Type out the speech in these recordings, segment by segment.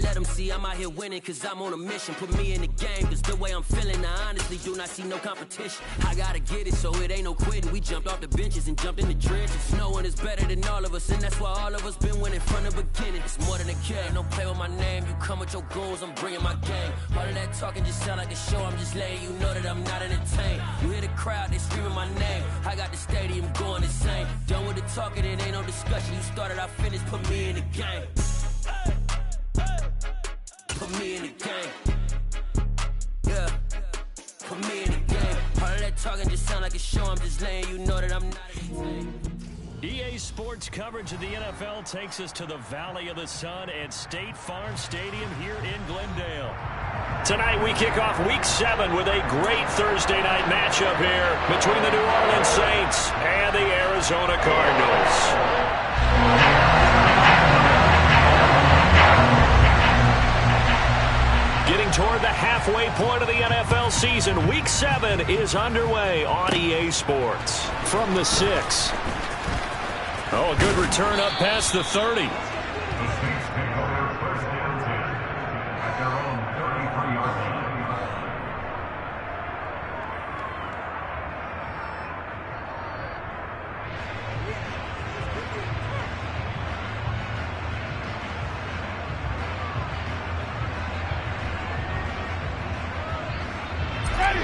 let them see I'm out here winning, cause I'm on a mission. Put me in the game, cause the way I'm feeling, I honestly do not see no competition. I gotta get it, so it ain't no quitting. We jumped off the benches and jumped in the trenches. No one is better than all of us, and that's why all of us been winning from the beginning. It's more than a game, don't play with my name. You come with your goons, I'm bringing my game. All of that talking just sound like a show, I'm just letting you know that I'm not entertained. You hear the crowd, they screaming my name. I got the stadium going insane. Done with the talking, it ain't no discussion. You started, I finished, put me in the game. Put me in the game. Yeah. Put me in the game. All of that talking just sound like a show, I'm just letting you know that I'm not entertained. EA Sports coverage of the NFL takes us to the Valley of the Sun at State Farm Stadium here in Glendale. Tonight we kick off Week 7 with a great Thursday night matchup here between the New Orleans Saints and the Arizona Cardinals. Getting toward the halfway point of the NFL season, Week 7 is underway on EA Sports. From the 6. Oh, a good return up past the 30.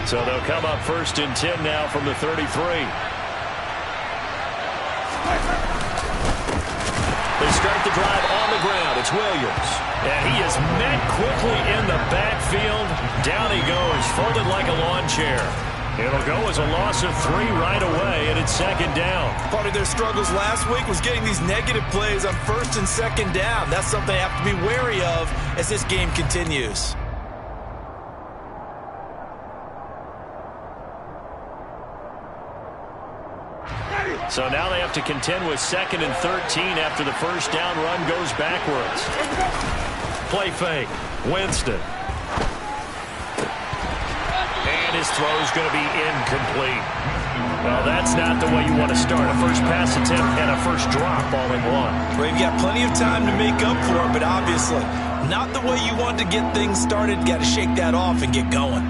So they'll come up 1st and 10 now from the 33. They start the drive on the ground. It's Williams. And he is met quickly in the backfield. Down he goes, folded like a lawn chair. It'll go as a loss of 3 right away, and it's 2nd down. Part of their struggles last week was getting these negative plays on 1st and 2nd down. That's something they have to be wary of as this game continues. So now they have to contend with 2nd and 13 after the first down run goes backwards. Play fake. Winston. And his throw is going to be incomplete. Well, that's not the way you want to start. A first pass attempt and a first drop all in one. Well, you've got plenty of time to make up for it, but obviously not the way you want to get things started. Got to shake that off and get going.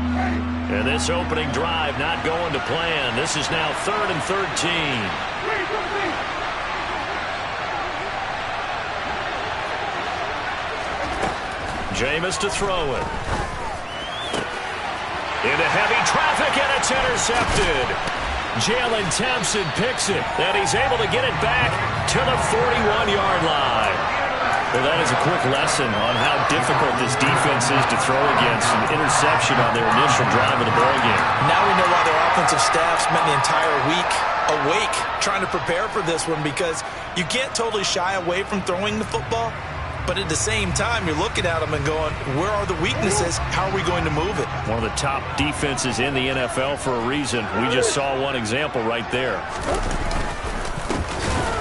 And this opening drive not going to plan. This is now 3rd and 13. Jameis to throw it. Into heavy traffic, and it's intercepted. Jalen Thompson picks it, and he's able to get it back to the 41-yard line. Well, that is a quick lesson on how difficult this defense is to throw against. An interception on their initial drive of the ballgame. Now we know why their offensive staff spent the entire week awake trying to prepare for this one, because you can't totally shy away from throwing the football. But at the same time, you're looking at them and going, where are the weaknesses? How are we going to move it? One of the top defenses in the NFL for a reason. We just saw one example right there.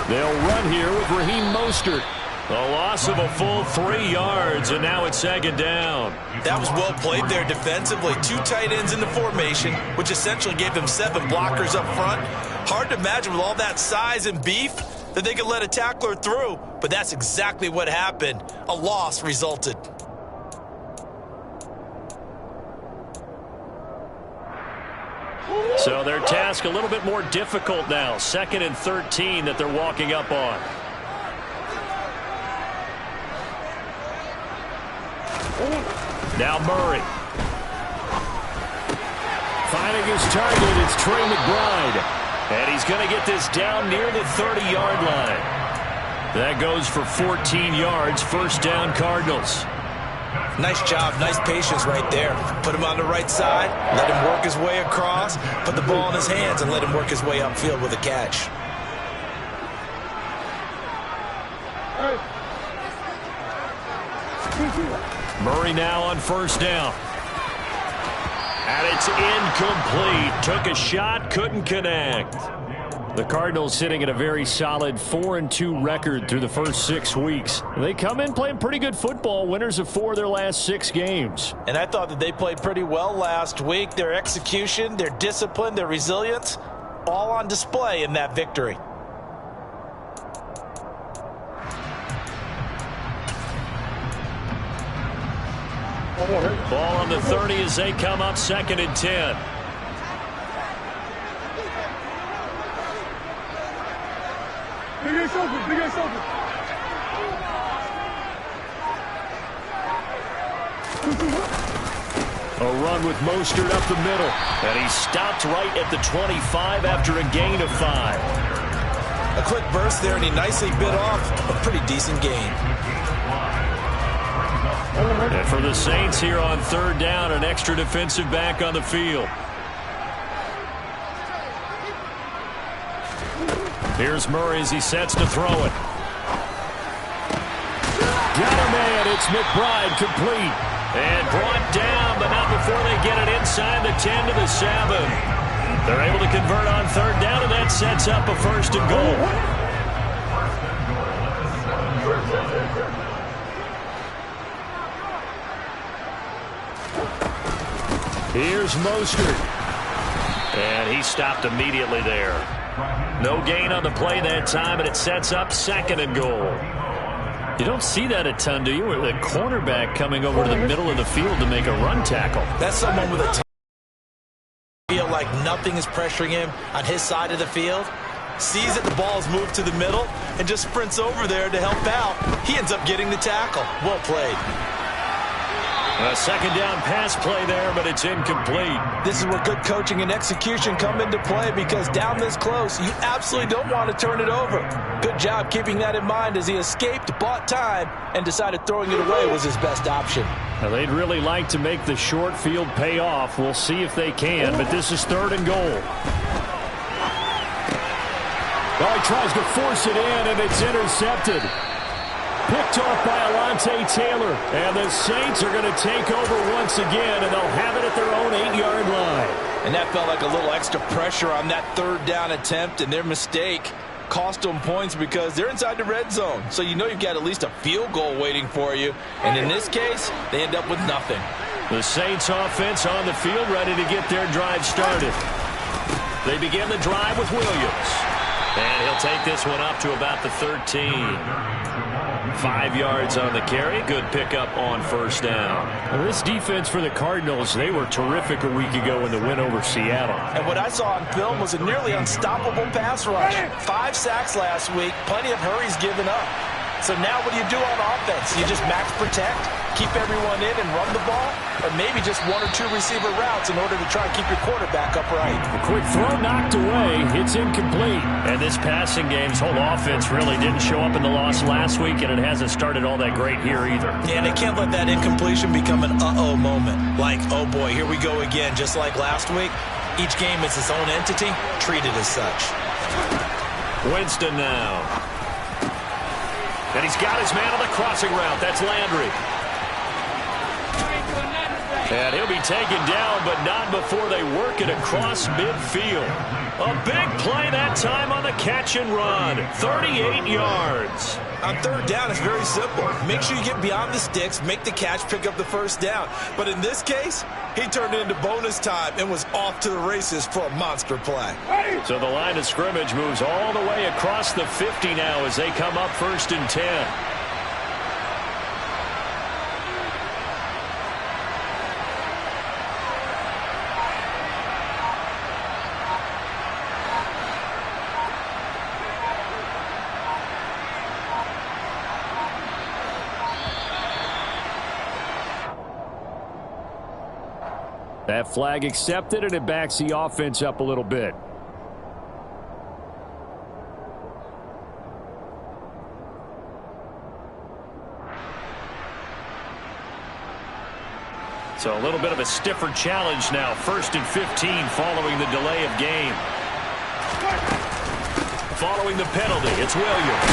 They'll run here with Raheem Mostert. A loss of a full 3 yards, and now it's 2nd down. That was well played there defensively. 2 tight ends in the formation, which essentially gave them 7 blockers up front. Hard to imagine with all that size and beef that they could let a tackler through, but that's exactly what happened. A loss resulted. So their task a little bit more difficult now. 2nd and 13 that they're walking up on. Now Murray. Finding his target, it's Trey McBride. And he's going to get this down near the 30-yard line. That goes for 14 yards. 1st down, Cardinals. Nice job. Nice patience right there. Put him on the right side. Let him work his way across. Put the ball in his hands and let him work his way upfield with a catch. Murray now on 1st down. And it's incomplete. Took a shot, couldn't connect. The Cardinals sitting at a very solid 4-2 record through the first 6 weeks. They come in playing pretty good football, winners of 4 of their last 6 games. And I thought that they played pretty well last week. Their execution, their discipline, their resilience, all on display in that victory. Ball on the 30 as they come up 2nd and 10. Big ass open. A run with Mostert up the middle. And he stopped right at the 25 after a gain of 5. A quick burst there, and he nicely bit off a pretty decent gain. And for the Saints here on 3rd down, an extra defensive back on the field. Here's Murray as he sets to throw it. Got a man. It's McBride complete. And brought down, but not before they get it inside the 10 to the 7. They're able to convert on 3rd down, and that sets up a 1st and goal. Here's Mostert. And he stopped immediately there. No gain on the play that time, and it sets up 2nd and goal. You don't see that a ton, do you? With a cornerback coming over to the middle of the field to make a run tackle. That's someone with a feel like nothing is pressuring him on his side of the field. Sees that the ball is moved to the middle and just sprints over there to help out. He ends up getting the tackle. Well played. A 2nd down pass play there, but it's incomplete. This is where good coaching and execution come into play, because down this close, you absolutely don't want to turn it over. Good job keeping that in mind as he escaped, bought time, and decided throwing it away was his best option. Now, they'd really like to make the short field pay off. We'll see if they can, but this is 3rd and goal. Well, he tries to force it in, and it's intercepted. Picked off by Alontae Taylor. And the Saints are going to take over once again, and they'll have it at their own 8-yard line. And that felt like a little extra pressure on that 3rd down attempt, and their mistake cost them points because they're inside the red zone. So you know you've got at least a field goal waiting for you. And in this case, they end up with nothing. The Saints offense on the field ready to get their drive started. They begin the drive with Williams. And he'll take this one up to about the 13. 5 yards on the carry. Good pickup on 1st down. Well, this defense for the Cardinals, they were terrific a week ago in the win over Seattle. And what I saw on film was a nearly unstoppable pass rush. 5 sacks last week, plenty of hurries given up. So now what do you do on offense? You just max protect, keep everyone in and run the ball, or maybe just 1 or 2 receiver routes in order to try and keep your quarterback upright. A quick throw knocked away. It's incomplete. And this passing game's whole offense really didn't show up in the loss last week, and it hasn't started all that great here either. Yeah, and they can't let that incompletion become an uh-oh moment. Like, oh boy, here we go again, just like last week. Each game is its own entity, treated as such. Winston now. And he's got his man on the crossing route. That's Landry. And he'll be taken down, but not before they work it across midfield. A big play that time on the catch and run. 38 yards. On 3rd down, it's very simple. Make sure you get beyond the sticks, make the catch, pick up the 1st down. But in this case, he turned it into bonus time and was off to the races for a monster play. So the line of scrimmage moves all the way across the 50 now as they come up 1st and 10. That flag accepted, and it backs the offense up a little bit. So a little bit of a stiffer challenge now. 1st and 15 following the delay of game. Following the penalty, it's Williams.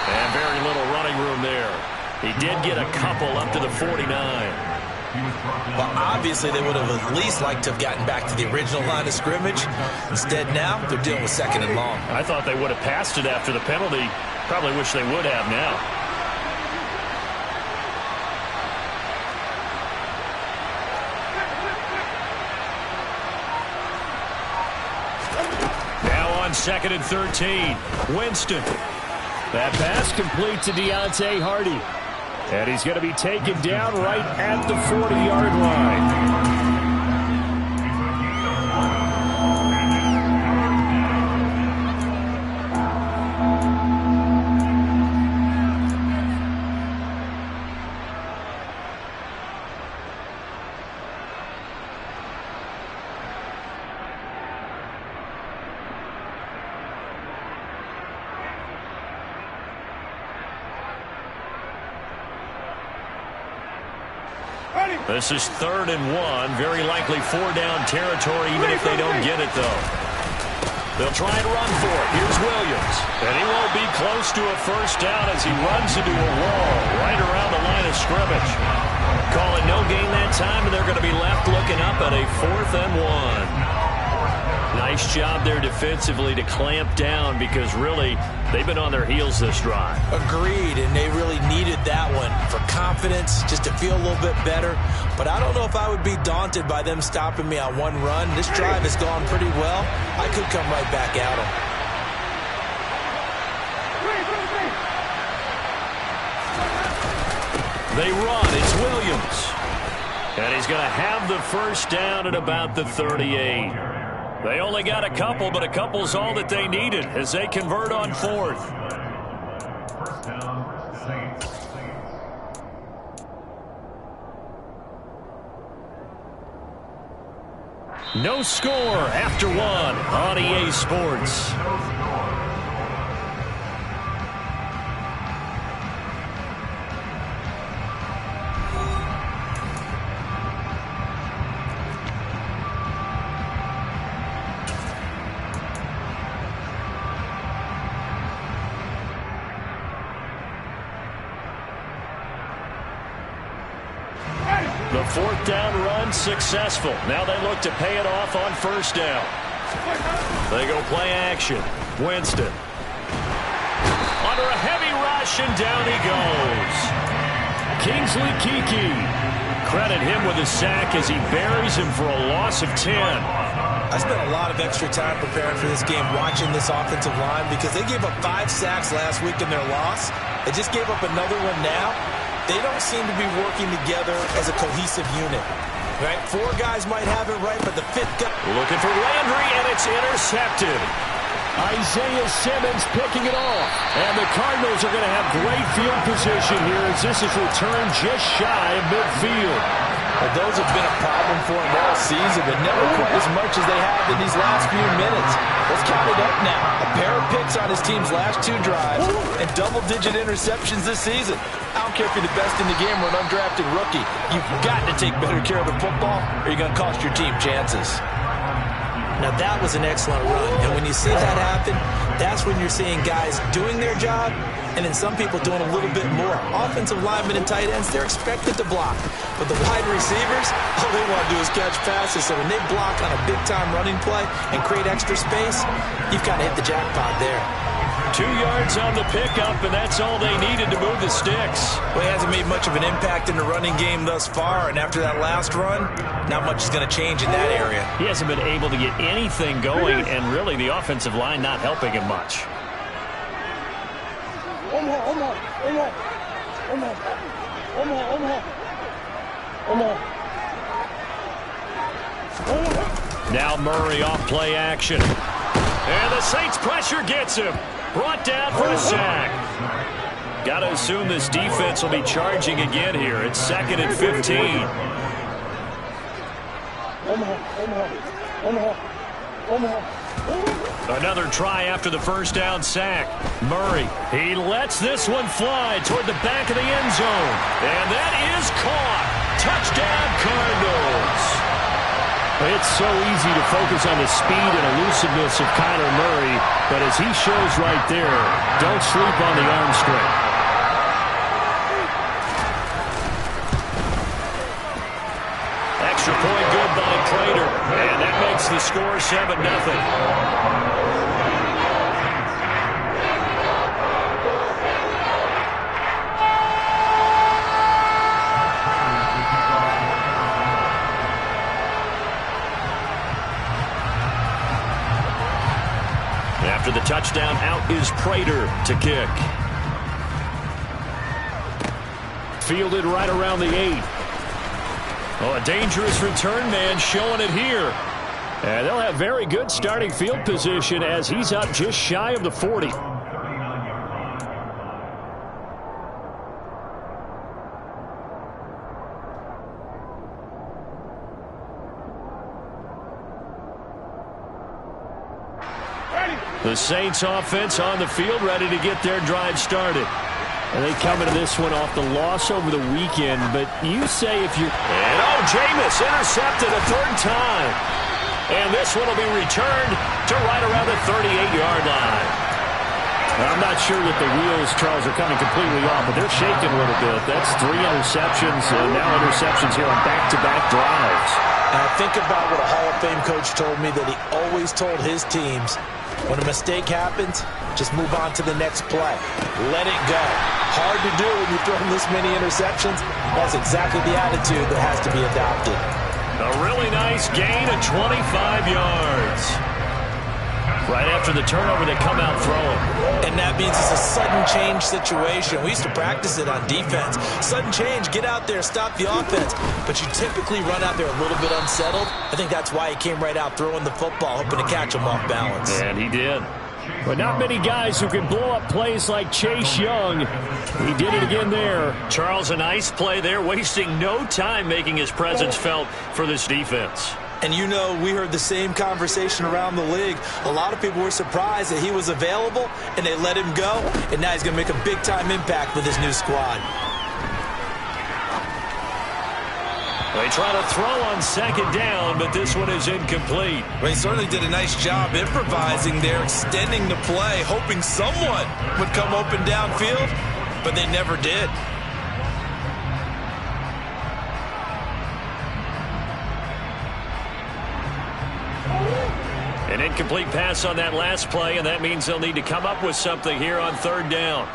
And very little running room there. He did get a couple up to the 49. Well, obviously they would have at least liked to have gotten back to the original line of scrimmage. Instead now, they're dealing with 2nd and long. I thought they would have passed it after the penalty. Probably wish they would have now. Now on 2nd and 13. Winston. That pass complete to Deontay Hardy. And he's going to be taken down right at the 40-yard line. This is 3rd and 1. Very likely 4-down territory, even if they don't get it, though. They'll try and run for it. Here's Williams. And he won't be close to a first down as he runs into a wall right around the line of scrimmage. Calling no gain that time, and they're going to be left looking up at a 4th and 1. Nice job there defensively to clamp down because really they've been on their heels this drive. Agreed, and they really needed that one for confidence, just to feel a little bit better. But I don't know if I would be daunted by them stopping me on one run. This drive has gone pretty well. I could come right back at them. They run. It's Williams. And he's going to have the first down at about the 38. They only got a couple, but a couple's all that they needed as they convert on 4th. First down, Saints. No score after 1 on EA Sports. The 4th down run successful. Now they look to pay it off on first down. They go play action. Winston. Under a heavy rush, and down he goes. Kingsley Keke. Credit him with a sack as he buries him for a loss of 10. I spent a lot of extra time preparing for this game watching this offensive line because they gave up 5 sacks last week in their loss. They just gave up another one now. They don't seem to be working together as a cohesive unit. Right? 4 guys might have it right, but the 5th guy... Looking for Landry, and it's intercepted. Isaiah Simmons picking it off. And the Cardinals are going to have great field position here as this is returned just shy of midfield. Well, those have been a problem for them all season, but never quite as much as they have in these last few minutes. Let's count it up now. A pair of picks on his team's last 2 drives and double-digit interceptions this season. I don't care if you're the best in the game or an undrafted rookie. You've got to take better care of the football or you're going to cost your team chances. Now, that was an excellent run, and when you see that happen, that's when you're seeing guys doing their job and then some people doing a little bit more. Offensive linemen and tight ends, they're expected to block. But the wide receivers, all they want to do is catch passes. So when they block on a big-time running play and create extra space, you've got to hit the jackpot there. 2 yards on the pickup, and that's all they needed to move the sticks. Well, he hasn't made much of an impact in the running game thus far, and after that last run, not much is going to change in that area. He hasn't been able to get anything going, and really the offensive line not helping him much. Now Murray off play action. And the Saints pressure gets him. Brought down for a sack. Got to assume this defense will be charging again here. It's 2nd and 15. Another try after the first down sack. Murray, he lets this one fly toward the back of the end zone. And that is caught. Touchdown, Cardinals. It's so easy to focus on the speed and elusiveness of Kyler Murray, but as he shows right there, don't sleep on the arm strength. Extra point good by Prater, and that makes the score 7-0. After the touchdown, out is Prater to kick. fielded right around the 8. Oh, a dangerous return man showing it here. And they'll have very good starting field position as he's up just shy of the 40. The Saints offense on the field ready to get their drive started. And they come into this one off the loss over the weekend, but you say if you... And oh, Jameis intercepted a third time. And this one will be returned to right around the 38-yard line. I'm not sure that the wheels, Charles, are coming completely off, but they're shaking a little bit. That's 3 interceptions, and now interceptions here on back-to-back drives. And I think about what a Hall of Fame coach told me that he always told his teams, when a mistake happens, just move on to the next play. Let it go. Hard to do when you throw this many interceptions. That's exactly the attitude that has to be adopted. A really nice gain of 25 yards. Right after the turnover, they come out throwing. And that means it's a sudden change situation. We used to practice it on defense. Sudden change, get out there, stop the offense. But you typically run out there a little bit unsettled. I think that's why he came right out throwing the football, hoping to catch him off balance. And he did. But not many guys who can blow up plays like Chase Young. He did it again there. Charles, a nice play there, wasting no time making his presence felt for this defense. And you know, we heard the same conversation around the league. A lot of people were surprised that he was available, and they let him go. And now he's going to make a big-time impact with his new squad. They try to throw on second down, but this one is incomplete. Well, he certainly did a nice job improvising there, extending the play, hoping someone would come open downfield, but they never did. An incomplete pass on that last play, and that means they'll need to come up with something here on third down.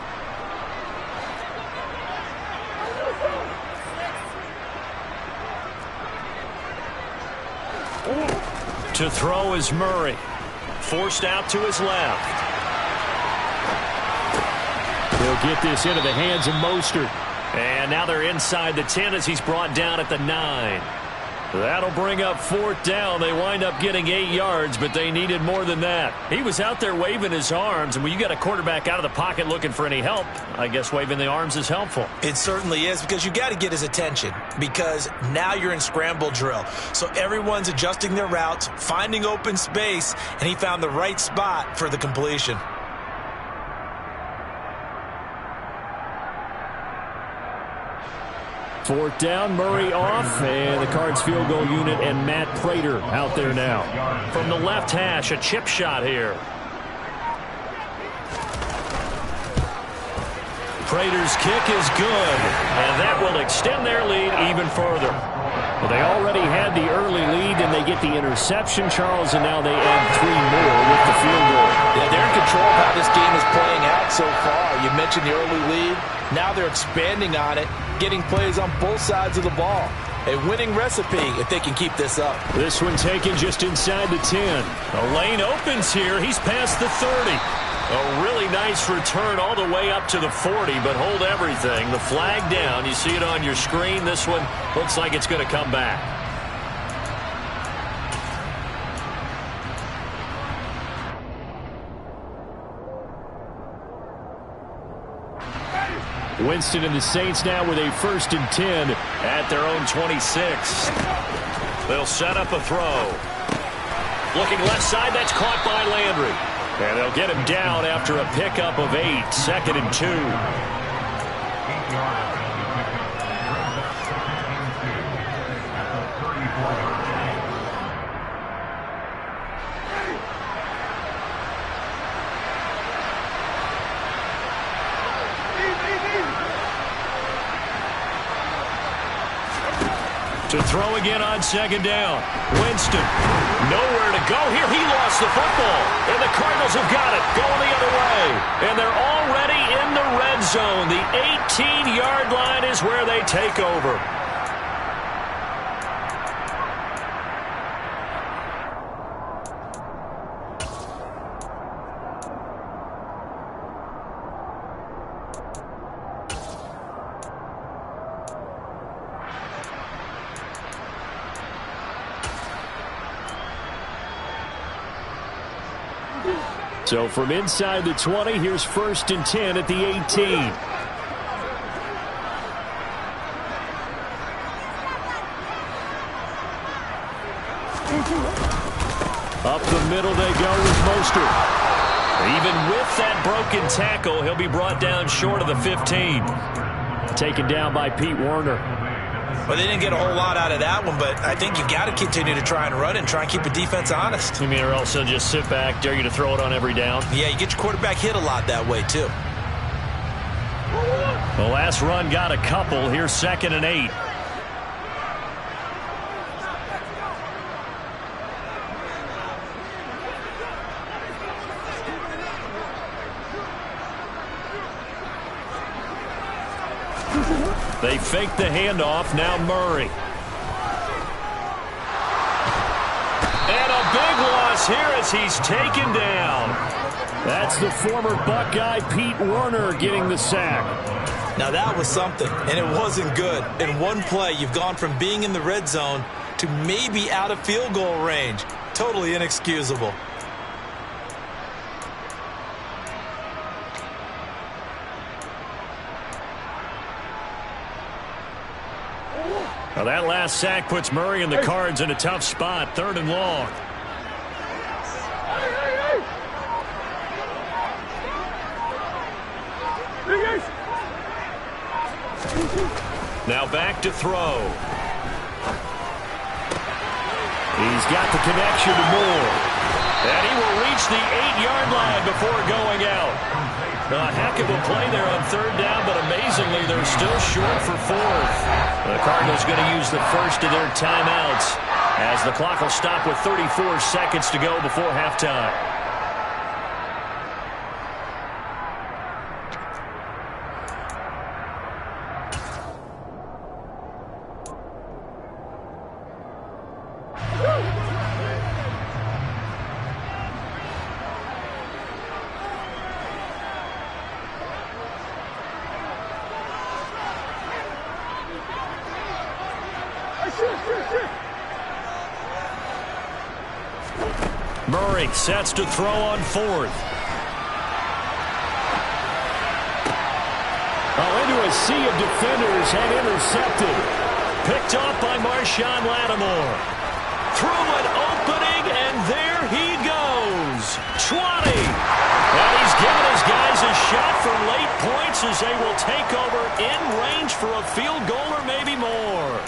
To throw is Murray. Forced out to his left. He'll get this into the hands of Mostert. And now they're inside the 10 as he's brought down at the 9. That'll bring up fourth down. They wind up getting 8 yards, but they needed more than that. He was out there waving his arms, and when you got a quarterback out of the pocket looking for any help, I guess waving the arms is helpful. It certainly is, because you got to get his attention, because now you're in scramble drill. So everyone's adjusting their routes, finding open space, and he found the right spot for the completion. Fourth down, Murray off, and the Cards field goal unit and Matt Prater out there now. From the left hash, a chip shot here. Prater's kick is good, and that will extend their lead even further. Well, they already had the early lead, and they get the interception, Charles, and now they add 3 more with the field goal. Yeah, they're in control of how this game is playing out so far. You mentioned the early lead. Now they're expanding on it, getting plays on both sides of the ball. A winning recipe if they can keep this up. This one taken just inside the 10. The lane opens here. He's past the 30. A really nice return all the way up to the 40, but hold everything. The flag down. You see it on your screen. This one looks like it's going to come back. Winston and the Saints now with a 1st and 10 at their own 26. They'll set up a throw. Looking left side, that's caught by Landry. And they'll get him down after a pickup of 8, 2nd and 2. 8 yards. At the 34-yard line. To throw again on 2nd down. Winston, nowhere to go here. He lost the football. And the Cardinals have got it, going the other way. And they're already in the red zone. The 18-yard line is where they take over. So from inside the 20, here's 1st and 10 at the 18. Up the middle they go with Mostert. Even with that broken tackle, he'll be brought down short of the 15. Taken down by Pete Werner. Well, they didn't get a whole lot out of that one, but I think you've got to continue to try and run and try and keep the defense honest. You mean, or else they'll just sit back, dare you to throw it on every down? Yeah, you get your quarterback hit a lot that way, too. The last run got a couple. Here's 2nd and 8. They fake the handoff. Now Murray. And a big loss here as he's taken down. That's the former Buckeye Pete Werner getting the sack. Now that was something, and it wasn't good. In one play, you've gone from being in the red zone to maybe out of field goal range. Totally inexcusable. Now that last sack puts Murray and the Cards in a tough spot. 3rd and long. Now back to throw. He's got the connection to Moore. And he will reach the 8-yard line before going out. A heck of a play there on 3rd down, but amazingly, they're still short for 4th. The Cardinals going to use the first of their timeouts as the clock will stop with 34 seconds to go before halftime. Murray sets to throw on 4th. Into a sea of defenders and intercepted. Picked off by Marshawn Lattimore. Through an opening, and there he goes. 20. And he's given his guys a shot for late points as they will take over in range for a field goal or maybe more.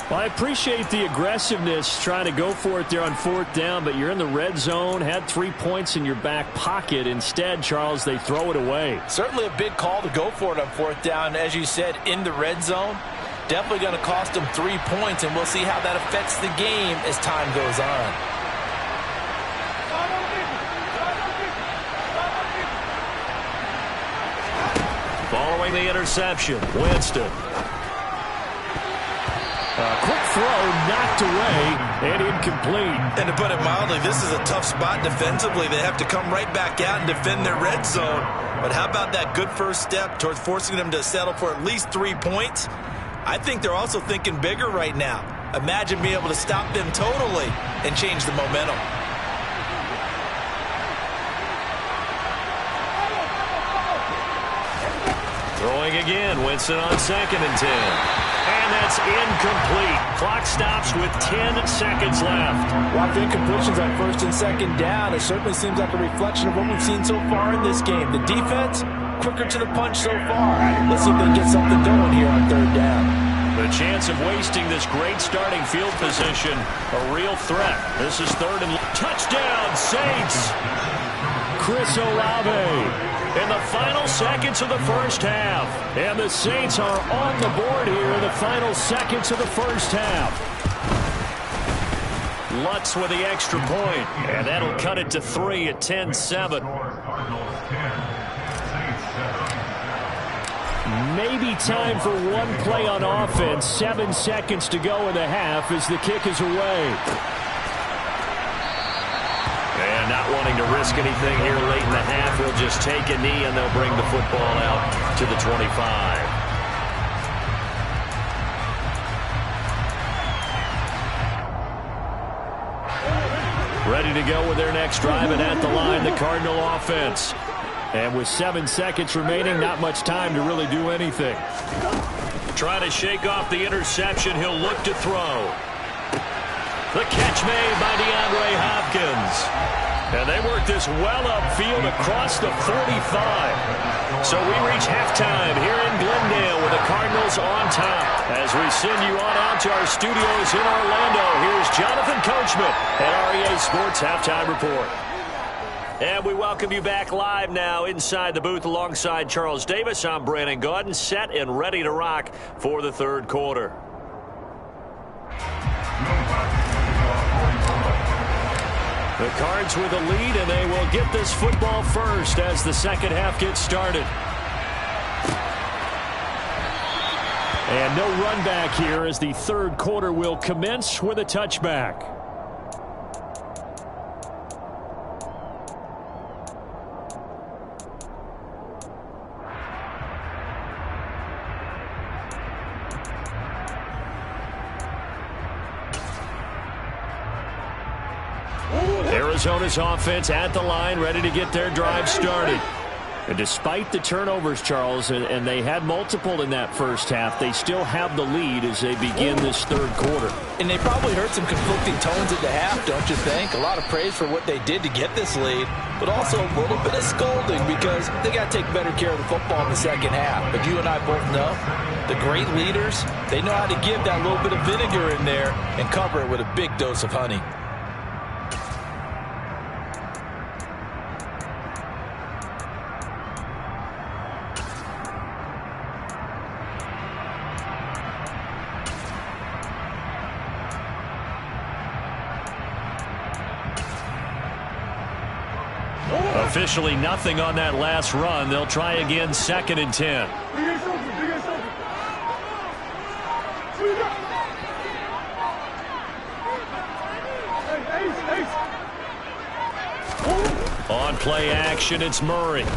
Well, I appreciate the aggressiveness trying to go for it there on 4th down, but you're in the red zone, had 3 points in your back pocket. Instead, Charles, they throw it away. Certainly a big call to go for it on 4th down. As you said, in the red zone, definitely going to cost them 3 points, and we'll see how that affects the game as time goes on. Following the interception, Winston. Quick throw knocked away and incomplete. And to put it mildly, this is a tough spot defensively. They have to come right back out and defend their red zone. But how about that good first step towards forcing them to settle for at least 3 points? I think they're also thinking bigger right now. Imagine being able to stop them totally and change the momentum. Throwing again, Winston on 2nd and 10. And that's incomplete. Clock stops with 10 seconds left. A lot of incompletions on 1st and 2nd down. It certainly seems like a reflection of what we've seen so far in this game. The defense, quicker to the punch so far. Let's see if they can get something going here on 3rd down. The chance of wasting this great starting field position, a real threat. This is 3rd and touchdown, Saints. Chris Olave in the final seconds of the first half. And the Saints are on the board here in the final seconds of the first half. Lutz with the extra point, and that'll cut it to 3 at 10-7. Maybe time for one play on offense. 7 seconds to go in the half as the kick is away. And not wanting to risk anything here late in the half, he'll just take a knee and they'll bring the football out to the 25. ready to go with their next drive, and at the line, the Cardinal offense. And with 7 seconds remaining, not much time to really do anything. Trying to shake off the interception. He'll look to throw. The catch made by DeAndre Hopkins. And they work this well upfield across the 45. So we reach halftime here in Glendale with the Cardinals on top. As we send you on out to our studios in Orlando, here's Jonathan Coachman at REA Sports Halftime Report. And we welcome you back live now inside the booth alongside Charles Davis. I'm Brandon Gaudin, set and ready to rock for the third quarter. The Cards with a lead, and they will get this football first as the second half gets started. And no run back here as the third quarter will commence with a touchback. Arizona's offense at the line, ready to get their drive started. And despite the turnovers, Charles, and they had multiple in that first half, they still have the lead as they begin this third quarter. And they probably heard some conflicting tones at the half, don't you think? A lot of praise for what they did to get this lead, but also a little bit of scolding because they got to take better care of the football in the second half. But you and I both know the great leaders, they know how to give that little bit of vinegar in there and cover it with a big dose of honey. Officially nothing on that last run. They'll try again, 2nd and 10. On play action, it's Murray. And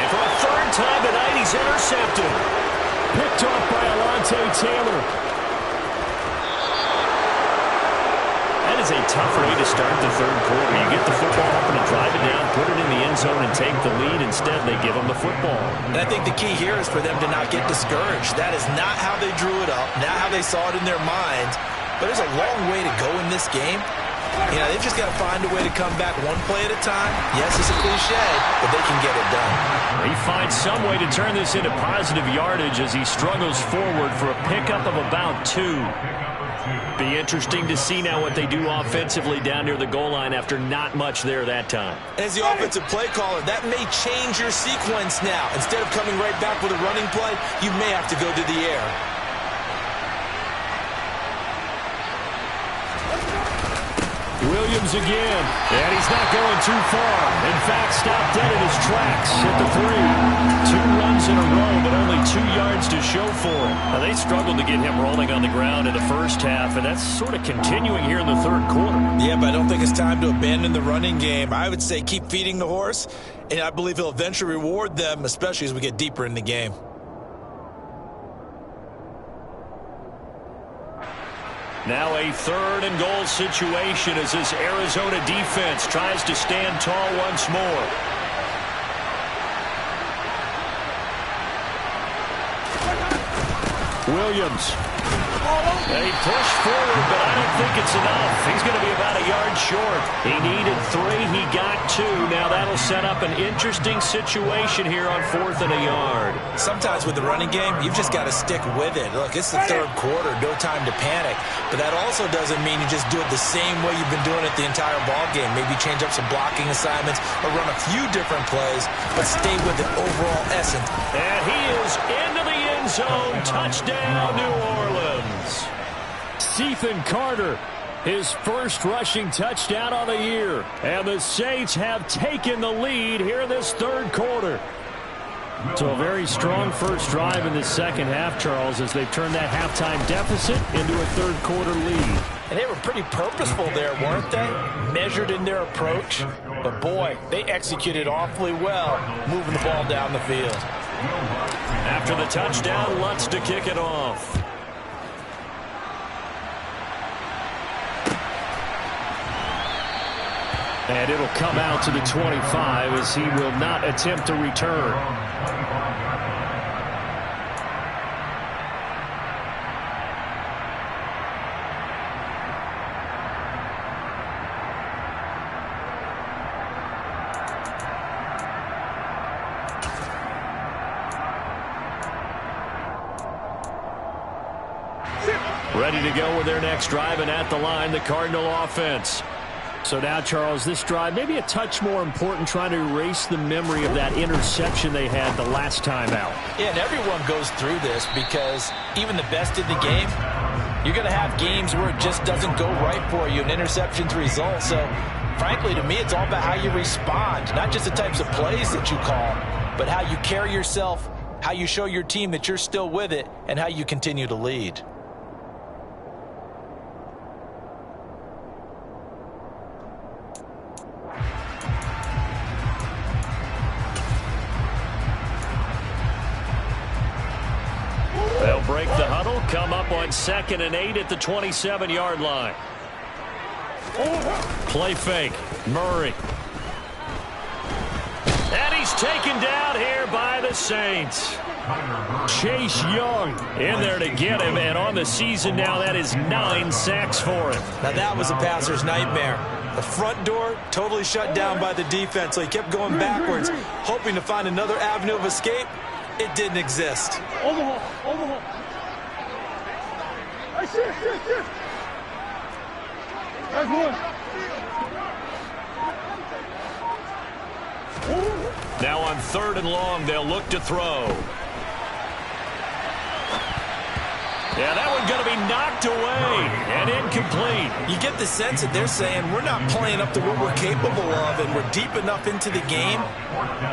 for a third time tonight, he's intercepted. Picked off by Alontae Taylor. That is a tough way to start the third quarter. You get the football up and drive it down, put it in the end zone, and take the lead. Instead, they give them the football. And I think the key here is for them to not get discouraged. That is not how they drew it up, not how they saw it in their minds. But there's a long way to go in this game. You know, they've just got to find a way to come back one play at a time. Yes, it's a cliche, but they can get it done. He finds some way to turn this into positive yardage as he struggles forward for a pickup of about 2. Be interesting to see now what they do offensively down near the goal line after not much there that time. As the offensive play caller, that may change your sequence now. Instead of coming right back with a running play, you may have to go to the air. Williams again, and he's not going too far. In fact, stopped dead in his tracks at the 3. 2 runs in a row, but only 2 yards to show for it. Now, they struggled to get him rolling on the ground in the first half, and that's sort of continuing here in the third quarter. Yeah, but I don't think it's time to abandon the running game. I would say keep feeding the horse, and I believe he'll eventually reward them, especially as we get deeper in the game. Now a 3rd and goal situation as this Arizona defense tries to stand tall once more. Williams. They push forward, but I don't think it's enough. He's going to be about a yard short. He needed 3. He got 2. Now that'll set up an interesting situation here on 4th and a yard. Sometimes with the running game, you've just got to stick with it. Look, it's the third quarter. No time to panic. But that also doesn't mean you just do it the same way you've been doing it the entire ball game. Maybe change up some blocking assignments or run a few different plays, but stay with the overall essence. And he is into the end zone. Touchdown, New Orleans. Ethan Carter, his first rushing touchdown on the year. And the Saints have taken the lead here in this third quarter. So a very strong first drive in the second half, Charles, as they've turned that halftime deficit into a third quarter lead. And they were pretty purposeful there, weren't they? Measured in their approach. But boy, they executed awfully well, moving the ball down the field. After the touchdown, Lutz to kick it off. And it'll come out to the 25 as he will not attempt to return. Ready to go with their next drive, and at the line, the Cardinal offense. So now, Charles, this drive maybe a touch more important, trying to erase the memory of that interception they had the last time out. Yeah, and everyone goes through this because even the best in the game, you're going to have games where it just doesn't go right for you, and interceptions result. So, frankly, to me, it's all about how you respond, not just the types of plays that you call, but how you carry yourself, how you show your team that you're still with it, and how you continue to lead. They'll break the huddle, come up on 2nd and 8 at the 27-yard line. Play fake, Murray. And he's taken down here by the Saints. Chase Young in there to get him, and on the season now, that is 9 sacks for him. Now that was a passer's nightmare. The front door totally shut down by the defense, so he kept going backwards, hoping to find another avenue of escape. It didn't exist. Overhaul. Shift. That's one. Now on 3rd and long, they'll look to throw. Yeah, that one's going to be knocked away and incomplete. You get the sense that they're saying we're not playing up to what we're capable of, and we're deep enough into the game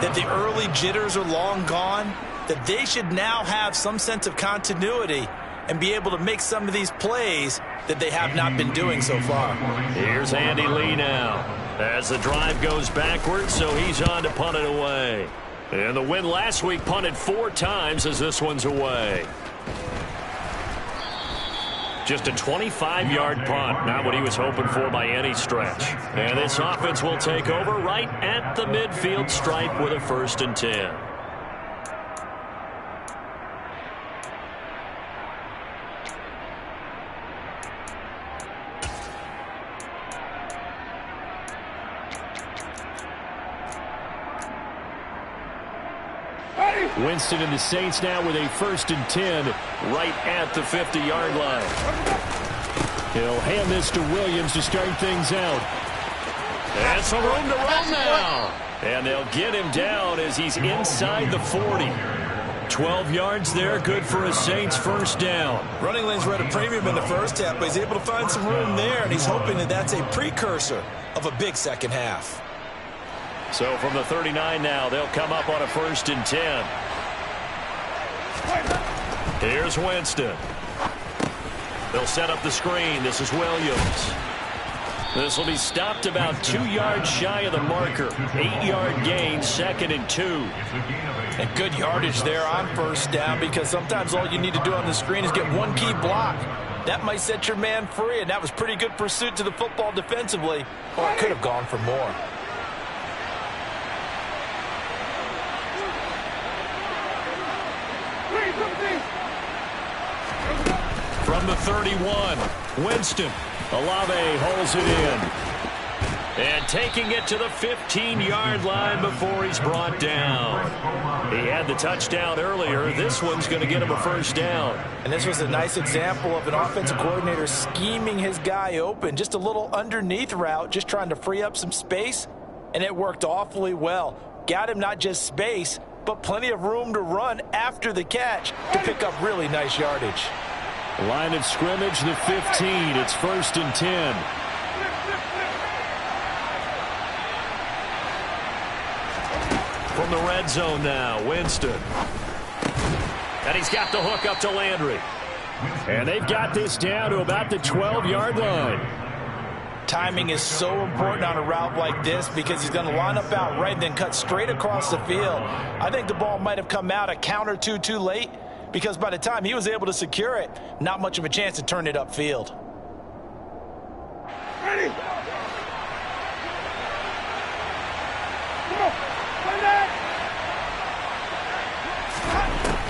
that the early jitters are long gone, that they should now have some sense of continuity and be able to make some of these plays that they have not been doing so far. Here's Andy Lee now as the drive goes backwards, so he's on to punt it away. And the win last week punted 4 times as this one's away. Just a 25-yard punt, not what he was hoping for by any stretch. And this offense will take over right at the midfield stripe with a 1st and 10. Winston and the Saints now with a 1st and 10 right at the 50-yard line. He'll hand this to Williams to start things out. And some room to run now. And they'll get him down as he's inside the 40. 12 yards there, good for a Saints 1st down. Running lanes were at a premium in the first half, but he's able to find some room there, and he's hoping that that's a precursor of a big second half. So from the 39 now, they'll come up on a 1st and 10. Here's Winston. They'll set up the screen. This is Williams. This will be stopped about 2 yards shy of the marker. 8-yard gain, 2nd and 2. And good yardage there on 1st down, because sometimes all you need to do on the screen is get one key block. That might set your man free, and that was pretty good pursuit to the football defensively. Or it could have gone for more. From the 31, Winston. Olave holds it in. And taking it to the 15-yard line before he's brought down. He had the touchdown earlier. This one's going to get him a 1st down. And this was a nice example of an offensive coordinator scheming his guy open. Just a little underneath route, just trying to free up some space. And it worked awfully well. Got him not just space, but plenty of room to run after the catch to pick up really nice yardage. Line of scrimmage, the 15. It's 1st and 10. From the red zone now, Winston. And he's got the hook up to Landry. And they've got this down to about the 12-yard line. Timing is so important on a route like this because he's going to line up out right and then cut straight across the field. I think the ball might have come out a count or two too late, because by the time he was able to secure it, not much of a chance to turn it upfield. Ready.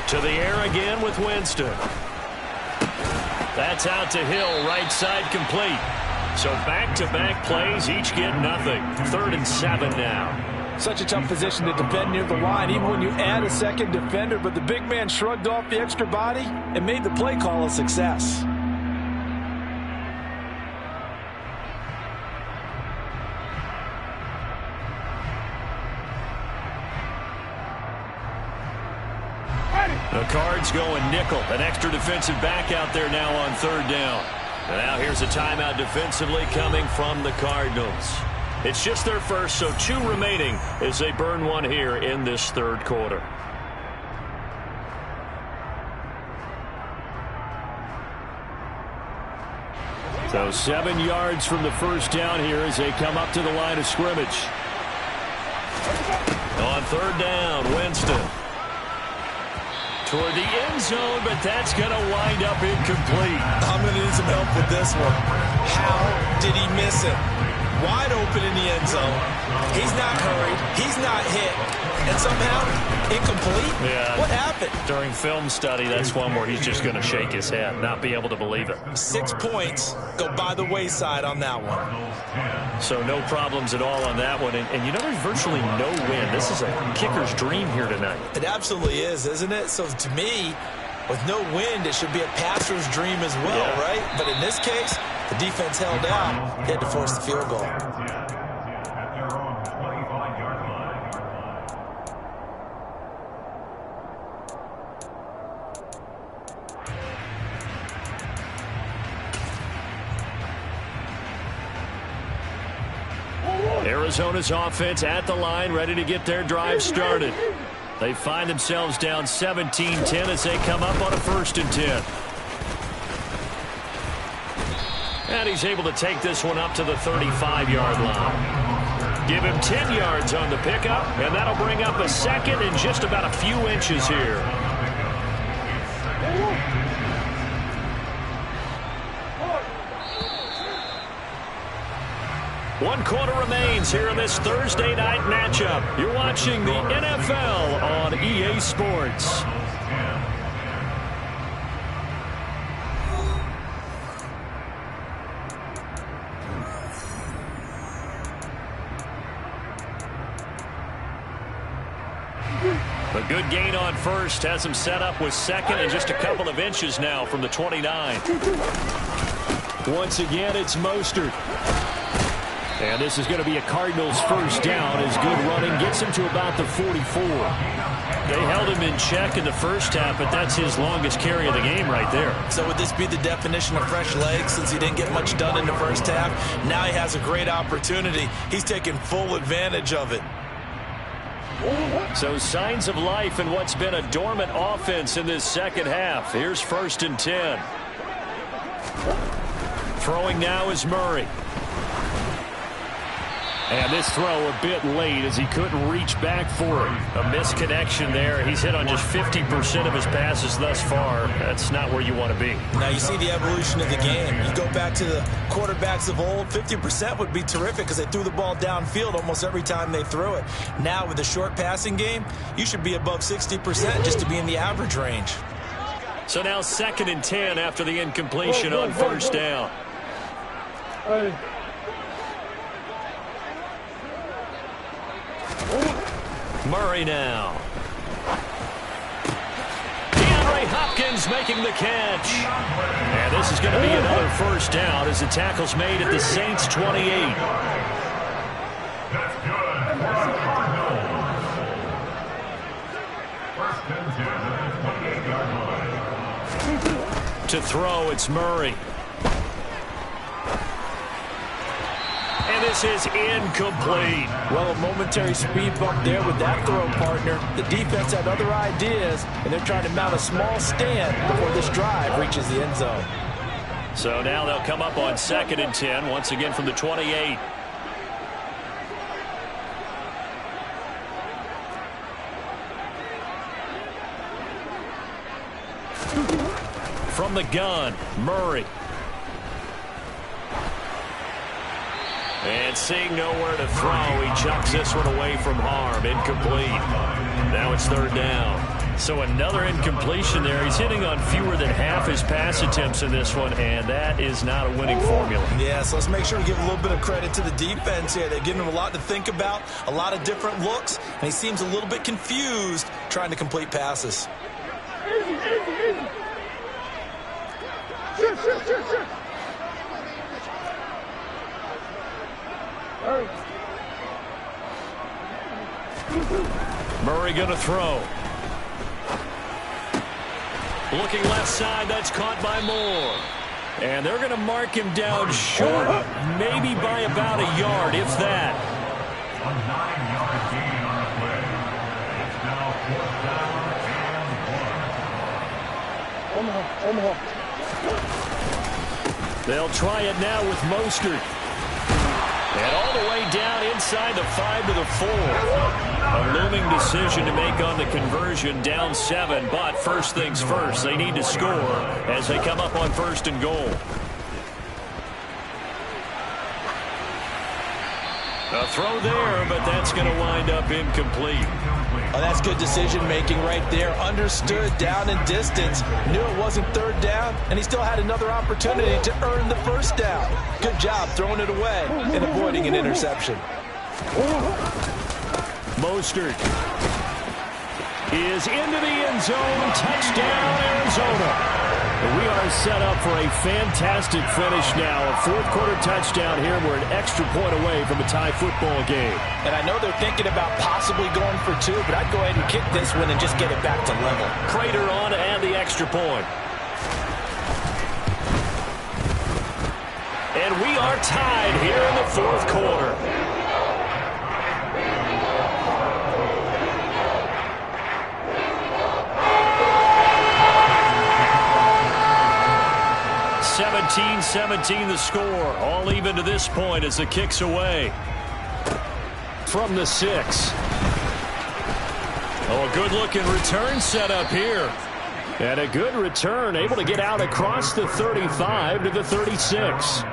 To the air again with Winston. That's out to Hill, right side complete. So back-to-back plays, each get nothing. 3rd and 7 now. Such a tough position to defend near the line, even when you add a second defender. But the big man shrugged off the extra body and made the play call a success. The Cards going nickel. An extra defensive back out there now on 3rd down. And now here's a timeout defensively coming from the Cardinals. It's just their first, so 2 remaining as they burn one here in this 3rd quarter. So 7 yards from the first down here as they come up to the line of scrimmage. On 3rd down, Winston. Toward the end zone, but that's going to wind up incomplete. I'm going to need some help with this one. How did he miss it? Wide open in the end zone. He's not hurried. He's not hit. And somehow, incomplete? Yeah. What happened? During film study, that's one where he's just going to shake his head, not be able to believe it. 6 points go by the wayside on that one. So no problems at all on that one. And you know, there's virtually no wind. This is a kicker's dream here tonight. It absolutely is, isn't it? So to me, with no wind, it should be a passer's dream as well, right? But in this case, the defense held out. He had to force the field goal. Arizona's offense at the line, ready to get their drive started. They find themselves down 17-10 as they come up on a 1st and 10. And he's able to take this one up to the 35-yard line. Give him 10 yards on the pickup, and that'll bring up a 2nd and just about a few inches here. One quarter remains here in this Thursday night matchup. You're watching the NFL on EA Sports. A good gain on 1st has him set up with 2nd and just a couple of inches now from the 29. Once again, it's Mostert. And this is going to be a Cardinals 1st down as good running gets him to about the 44. They held him in check in the first half, but that's his longest carry of the game right there. So would this be the definition of fresh legs since he didn't get much done in the first half? Now he has a great opportunity. He's taking full advantage of it. So signs of life in what's been a dormant offense in this 2nd half. Here's 1st and 10. Throwing now is Murray. And this throw a bit late as he couldn't reach back for it. A misconnection there. He's hit on just 50% of his passes thus far. That's not where you want to be. Now you see the evolution of the game. You go back to the quarterbacks of old, 50% would be terrific because they threw the ball downfield almost every time they threw it. Now with the short passing game, you should be above 60% just to be in the average range. So now 2nd and 10 after the incompletion on 1st down. Murray now. DeAndre Hopkins making the catch. And this is going to be another 1st down as the tackle's made at the Saints' 28. That's good. First and 10 at the 28-yard line. To throw, it's Murray. And this is incomplete. Well, a momentary speed bump there with that throw, partner. The defense had other ideas, and they're trying to mount a small stand before this drive reaches the end zone. So now they'll come up on 2nd and 10, once again from the 28. From the gun, Murray. And seeing nowhere to throw, he chucks this one away from harm. Incomplete. Now it's 3rd down. So another incompletion there. He's hitting on fewer than half his pass attempts in this one, and that is not a winning formula. Yeah, so let's make sure we give a little bit of credit to the defense here. They're giving him a lot to think about, a lot of different looks, and he seems a little bit confused trying to complete passes. Easy, easy, easy. Shift, shift, shift, shift. Hurry. Murray going to throw. Looking left side, that's caught by Moore. And they're going to mark him down short, maybe by about a yard, if that. A 9-yard gain on the play. It's now 4th down and 1. Omaha. They'll try it now with Mostert. And all the way down inside the 5 to the 4. A looming decision to make on the conversion, down 7. But first things first, they need to score as they come up on 1st and goal. A throw there, but that's going to wind up incomplete. Oh, that's good decision-making right there. Understood down and distance. Knew it wasn't 3rd down, and he still had another opportunity to earn the 1st down. Good job throwing it away and avoiding an interception. Mostert is into the end zone. Touchdown, Arizona. We are set up for a fantastic finish now. A 4th quarter touchdown here. We're an extra point away from a tie football game. And I know they're thinking about possibly going for 2, but I'd go ahead and kick this one and just get it back to level. Prater on to add the extra point. And we are tied here in the 4th quarter. (17-17) the score. All even to this point as the kick's away. From the 6. Oh, a good-looking return set up here. And a good return, able to get out across the 35 to the 36.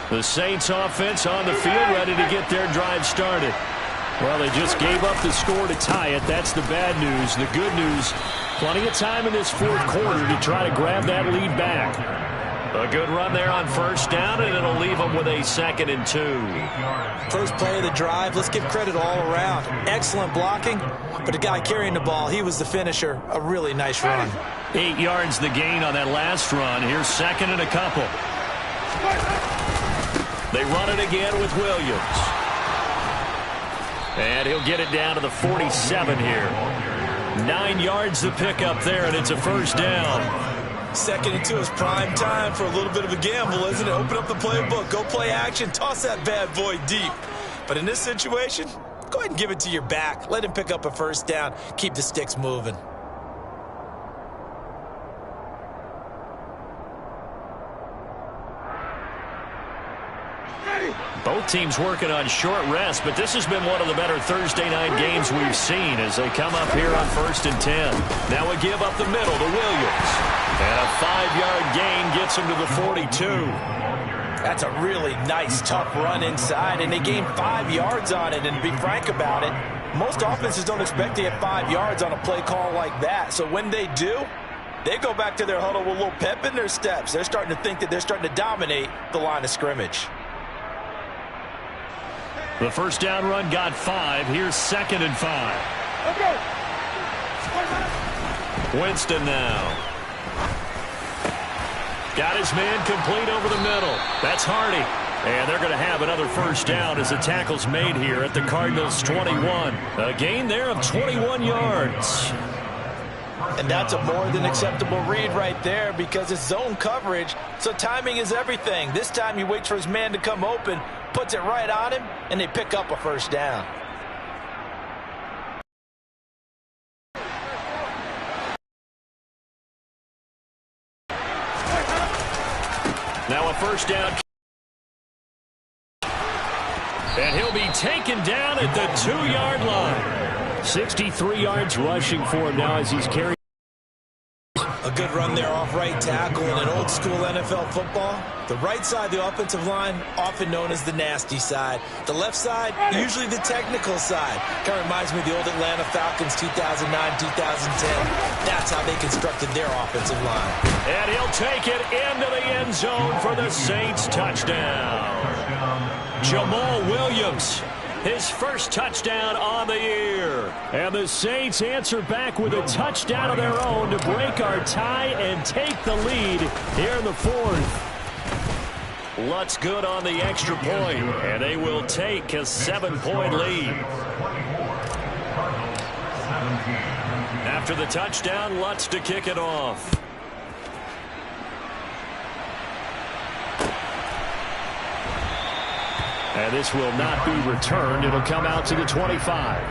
The Saints offense on the field, ready to get their drive started. Well, they just gave up the score to tie it. That's the bad news. The good news, plenty of time in this 4th quarter to try to grab that lead back. A good run there on 1st down, and it'll leave them with a 2nd and 2. First play of the drive, let's give credit all around. Excellent blocking, but the guy carrying the ball, he was the finisher. A really nice run. 8 yards the gain on that last run. Here's 2nd and a couple. They run it again with Williams. And he'll get it down to the 47 here. 9 yards to pick up there, and it's a 1st down. 2nd and 2 is prime time for a little bit of a gamble, isn't it? Open up the playbook, go play action, toss that bad boy deep. But in this situation, go ahead and give it to your back. Let him pick up a 1st down. Keep the sticks moving. Both teams working on short rest, but this has been one of the better Thursday night games we've seen as they come up here on 1st and 10. Now a give up the middle to Williams. And a 5-yard gain gets him to the 42. That's a really nice, tough run inside, and they gained 5 yards on it. And to be frank about it, most offenses don't expect to get 5 yards on a play call like that. So when they do, they go back to their huddle with a little pep in their steps. They're starting to think that they're starting to dominate the line of scrimmage. The 1st down run got 5. Here's 2nd and 5. Winston now. Got his man complete over the middle. That's Hardy. And they're going to have another 1st down as the tackle's made here at the Cardinals' 21. A gain there of 21 yards. And that's a more than acceptable read right there because it's zone coverage, so timing is everything. This time he waits for his man to come open, puts it right on him, and they pick up a 1st down. Now a 1st down. And he'll be taken down at the 2-yard line. 63 yards rushing for him now as he's carried. A good run there off right tackle in an old school NFL football. The right side of the offensive line, often known as the nasty side. The left side, usually the technical side. Kind of reminds me of the old Atlanta Falcons 2009, 2010. That's how they constructed their offensive line. And he'll take it into the end zone for the Saints touchdown. Jamal Williams, his first touchdown on the year. And the Saints answer back with a touchdown of their own to break our tie and take the lead here in the fourth. Lutz good on the extra point, and they will take a 7-point lead. After the touchdown, Lutz to kick it off. And this will not be returned. It'll come out to the 25.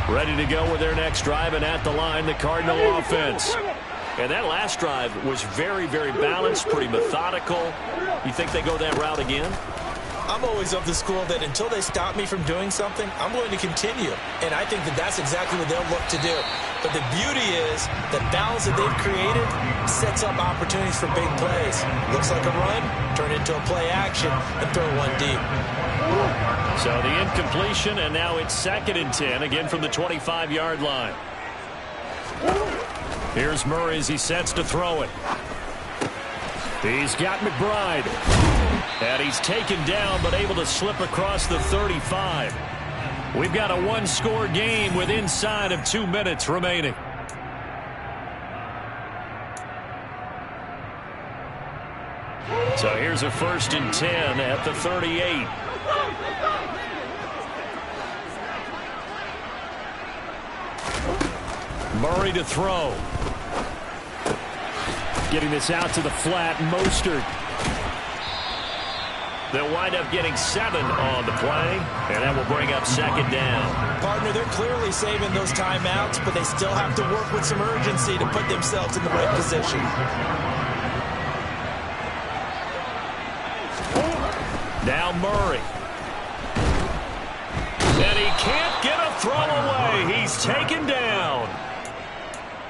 Ready to go with their next drive, and at the line, the Cardinal offense. And that last drive was very, very balanced, pretty methodical. You think they go that route again? I'm always of the school that until they stop me from doing something, I'm going to continue. And I think that that's exactly what they'll look to do. But the beauty is the balance that they've created sets up opportunities for big plays. Looks like a run, turn into a play action, and throw one deep. So the incompletion, and now it's 2nd and 10, again from the 25-yard line. Here's Murray as he sets to throw it. He's got McBride. And he's taken down, but able to slip across the 35. We've got a one-score game with inside of 2 minutes remaining. So here's a 1st and 10 at the 38. Murray to throw. Getting this out to the flat, Mostert. They'll wind up getting 7 on the play, and that will bring up 2nd down. Partner, they're clearly saving those timeouts, but they still have to work with some urgency to put themselves in the right position. Now Murray. And he can't get a throw away. He's taken down.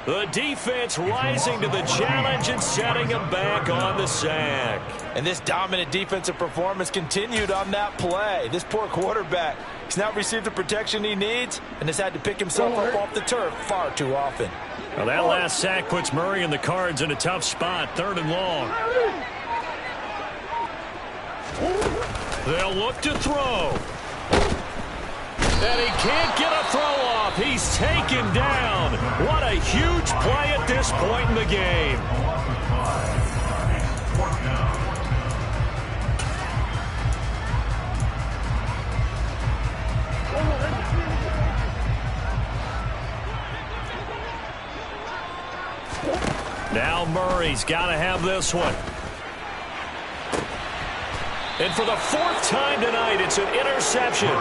The defense rising to the challenge and setting him back on the sack. And this dominant defensive performance continued on that play. This poor quarterback has not received the protection he needs and has had to pick himself up off the turf far too often. Well, that last sack puts Murray and the Cards in a tough spot, 3rd and long. They'll look to throw. And he can't get a throw off. He's taken down. What a huge play at this point in the game. Now Murray's got to have this one. And for the 4th time tonight, it's an interception.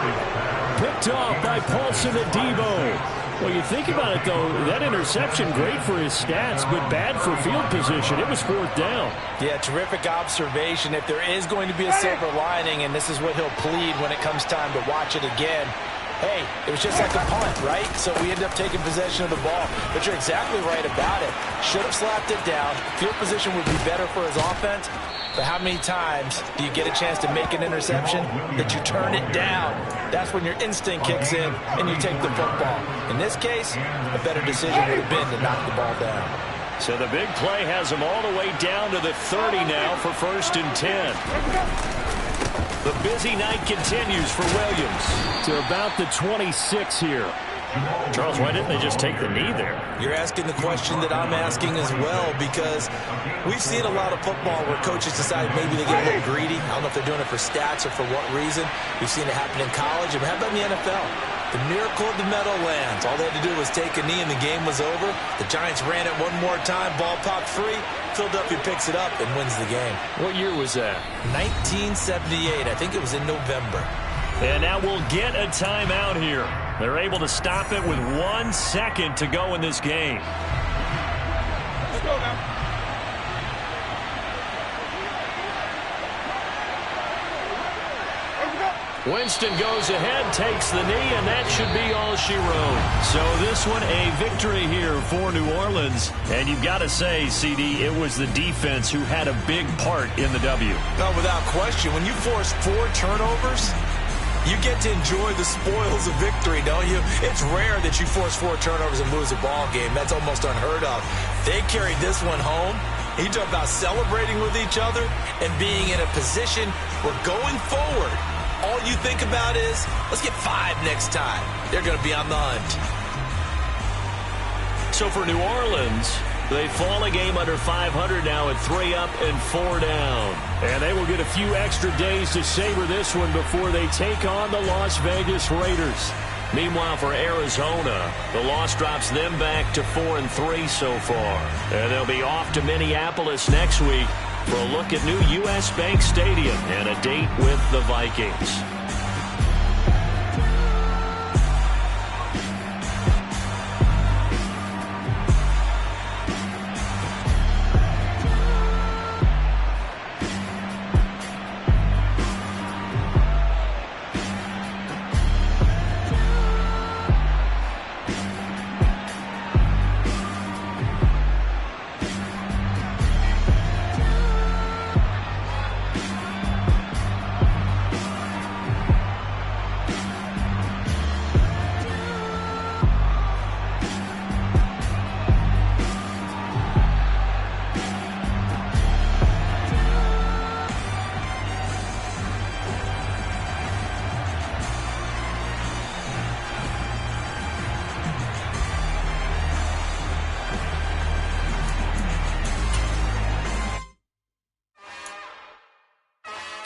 Picked off by Paulson Adebo. Well, you think about it, though, that interception, great for his stats, but bad for field position. It was 4th down. Yeah, terrific observation. If there is going to be a silver lining, and this is what he'll plead when it comes time to watch it again, hey, it was just like a punt, right? So we end up taking possession of the ball. But you're exactly right about it. Should have slapped it down. Field position would be better for his offense. But how many times do you get a chance to make an interception that you turn it down? That's when your instinct kicks in and you take the football. In this case, a better decision would have been to knock the ball down. So the big play has him all the way down to the 30 now for 1st and 10. The busy night continues for Williams to about the 26 here. Charles, why didn't they just take the knee there? You're asking the question that I'm asking as well, because we've seen a lot of football where coaches decide maybe they get a little greedy. I don't know if they're doing it for stats or for what reason. We've seen it happen in college, and how about in the NFL? The miracle of the Meadowlands. All they had to do was take a knee and the game was over. The Giants ran it one more time, ball popped free. Philadelphia picks it up and wins the game. What year was that? 1978. I think it was in November. And now we'll get a timeout here. They're able to stop it with 1 second to go in this game. Let's go now. Winston goes ahead, takes the knee, and that should be all she wrote. So this one, a victory here for New Orleans. And you've got to say, CD, it was the defense who had a big part in the W. No, without question. When you force 4 turnovers, you get to enjoy the spoils of victory, don't you? It's rare that you force 4 turnovers and lose a ball game. That's almost unheard of. They carried this one home. You talk about celebrating with each other and being in a position where going forward, all you think about is, let's get 5 next time. They're going to be on the hunt. So for New Orleans, they fall a game under 500 now at 3 up and 4 down. And they will get a few extra days to savor this one before they take on the Las Vegas Raiders. Meanwhile, for Arizona, the loss drops them back to 4-3 so far. And they'll be off to Minneapolis next week for a look at new U.S. Bank Stadium and a date with the Vikings.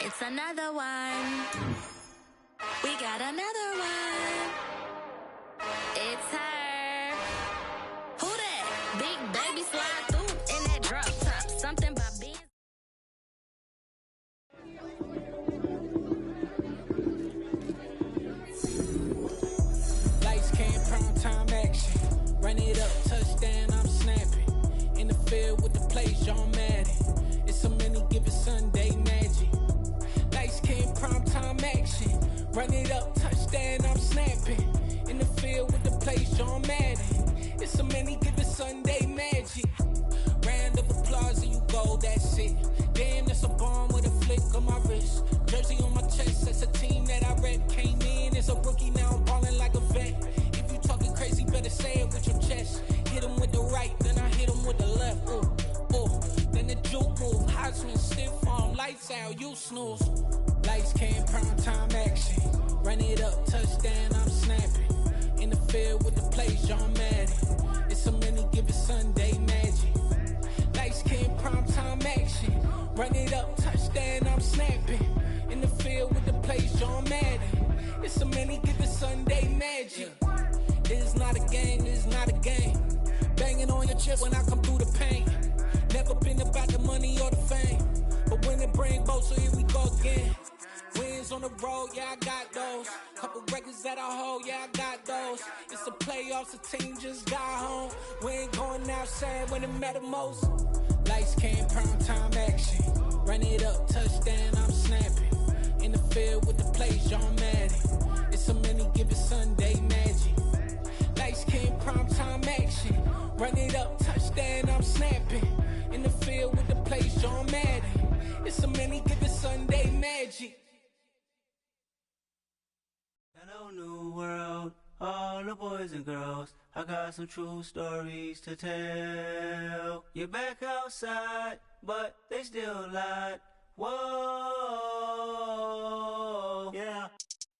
It's another one. We got another one. It's her. Who that? Big baby slide through in that drop top. Something by being. Lights came, prime time action. Run it up, touchdown, I'm snapping. In the field with the plays, John Madden. It's a many given Sunday magic. Lights came, prime time action. Run it up, touchdown, I'm snapping. In the field with the plays, John Madden. It's a many given Sunday magic. Round of applause and you go, that's it. Damn, that's a bomb with a flick on my wrist. Jersey on my chest, that's a team that I rep. Came in as a rookie, now I'm ballin' like a vet. If you talking crazy, better say it with your chest. Hit him with the right, then I hit him with the left. Ooh, ooh. Then the juke move, high swing, stiff arm, lights out, you snooze. Lights came, prime time action. Run it up, touchdown, I'm snapping. In the field with the plays, John Madden. It's a many given Sunday magic. Lights came, prime time action. Run it up, touchdown, I'm snapping. In the field with the plays, John Madden. It's a many given Sunday magic. It's not a game, it's not a game. Banging on your chest when I come through the pain. Never been about the money or the fame. But when it bring both, so here we go again. Wins on the road, yeah, I got those. Couple records that I hold, yeah, I got those. It's the playoffs, the team just got home. We ain't going outside when it matter most. Lights came, prime time action. Run it up, touchdown, I'm snapping. In the field with the plays, John Madden. It's a many given Sunday magic. Lights came, prime time action. Run it up, touchdown, I'm snapping. In the field with the plays, John Madden. It's a many given Sunday magic. Hello, new world, all the boys and girls. I got some true stories to tell. You're back outside, but they still lied. Whoa, yeah.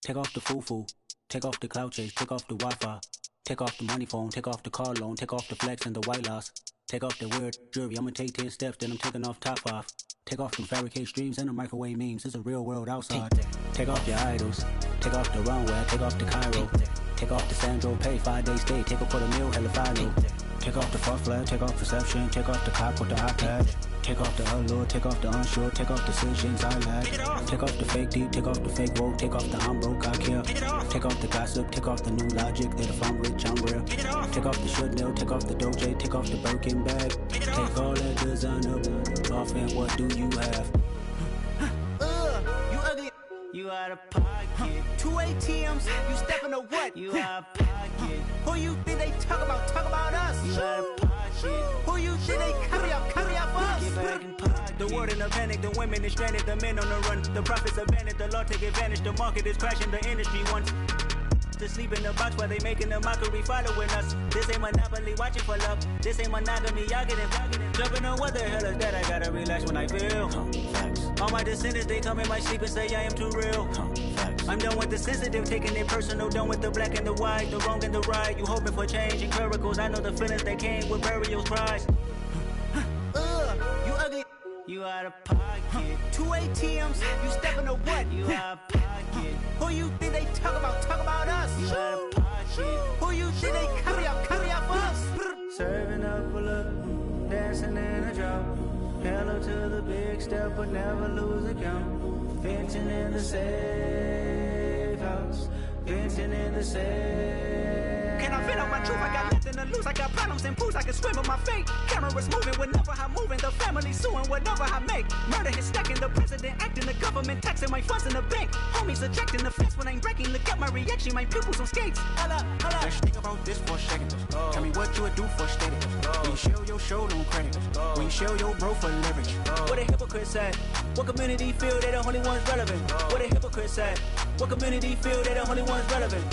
Take off the foo-foo, take off the cloud chase, take off the Wi-Fi. Take off the money phone, take off the car loan, take off the flex and the white loss. Take off the weird jewelry, I'ma take 10 steps, then I'm taking off top off. Take off them fabricated streams and the microwave memes, it's a real world outside. Take off your idols, take off the runway, take off the Cairo. Take off the Sandro pay, 5 days stay, take a quarter meal, hella final. Take off the far flag, take off perception, take off the cop with the iPad. Take off the allure, take off the unsure, take off decisions I lag. Take off the fake deep, take off the fake woke, take off the I'm broke, I care. Take off the gossip, take off the new logic that if I'm rich, I'm real. Take off the should know, take off the Doge, take off the Birkin bag. Take all that designer off and what do you have? You ugly. You You out of pocket. 2 ATMs, you stepping to what? You out of pocket. Who you think they talk about us? You out of pocket. Who you think they carry out for us? Get back in pocket. The world in a panic, the women is stranded, the men on the run. The profits abandoned, the law take advantage. The market is crashing, the industry wants to sleep in the box while they making a mockery following us. This ain't monopoly, watching for love. This ain't monogamy, y'all getting jumping on what the hell is that? I gotta relax when I feel. All my descendants, they come in my sleep and say I am too real. I'm done with the sensitive, taking it personal. Done with the black and the white, the wrong and the right. You hoping for change and miracles. I know the feelings that came with burial cries. You ugly. You out of pocket. 2 ATMs, you stepping to what? You out of pocket. Who you think they talk about us? You out of pocket. Who you think they carry out for us? Serving up a look, dancing in a drop. Hello to the big step, but never lose a count. Venting in the safe house. Venting in the safe. Can I vent on my truth? I got nothing to lose. I got problems and pools. I can swim with my fate. Cameras moving whenever I'm moving. The family suing whatever I make. Murder is stacking. The president acting. The government taxing my funds in the bank. Homies ejecting the fence when I'm breaking. Look at my reaction. My pupils on skates. Holla. Let's think about this for a second. Tell me what you would do for steady. When you show your show, no credit. When you show your bro for leverage. What a hypocrite said. What community feel they the only ones relevant? What a hypocrite said. What community feel they the only ones relevant?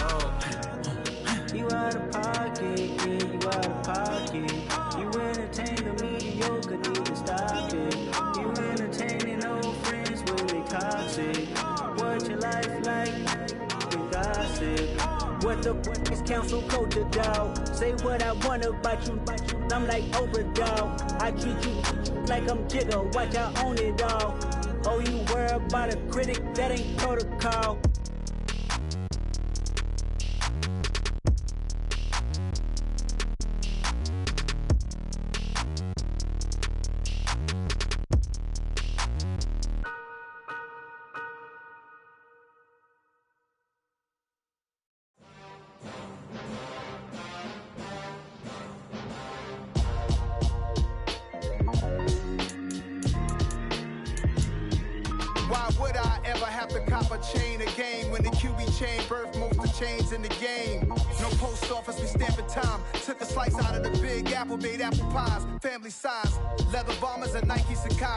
You out of pocket, yeah, you out of pocket. You entertain the mediocre, need to stop it. You entertaining old friends when they toxic. What your life like, and gossip. What the fuck is council culture, dog? Say what I want about you. I'm like overdog. I treat you like I'm Jigga. Watch I own it all. Oh, you worry about a critic? That ain't protocol. Why would I ever have to cop a chain again when the QB chain birthed most of chains in the game? No post office, we stamping time. Took a slice out of the big apple, made apple pies, family size. Leather bombers and Nike Sakai.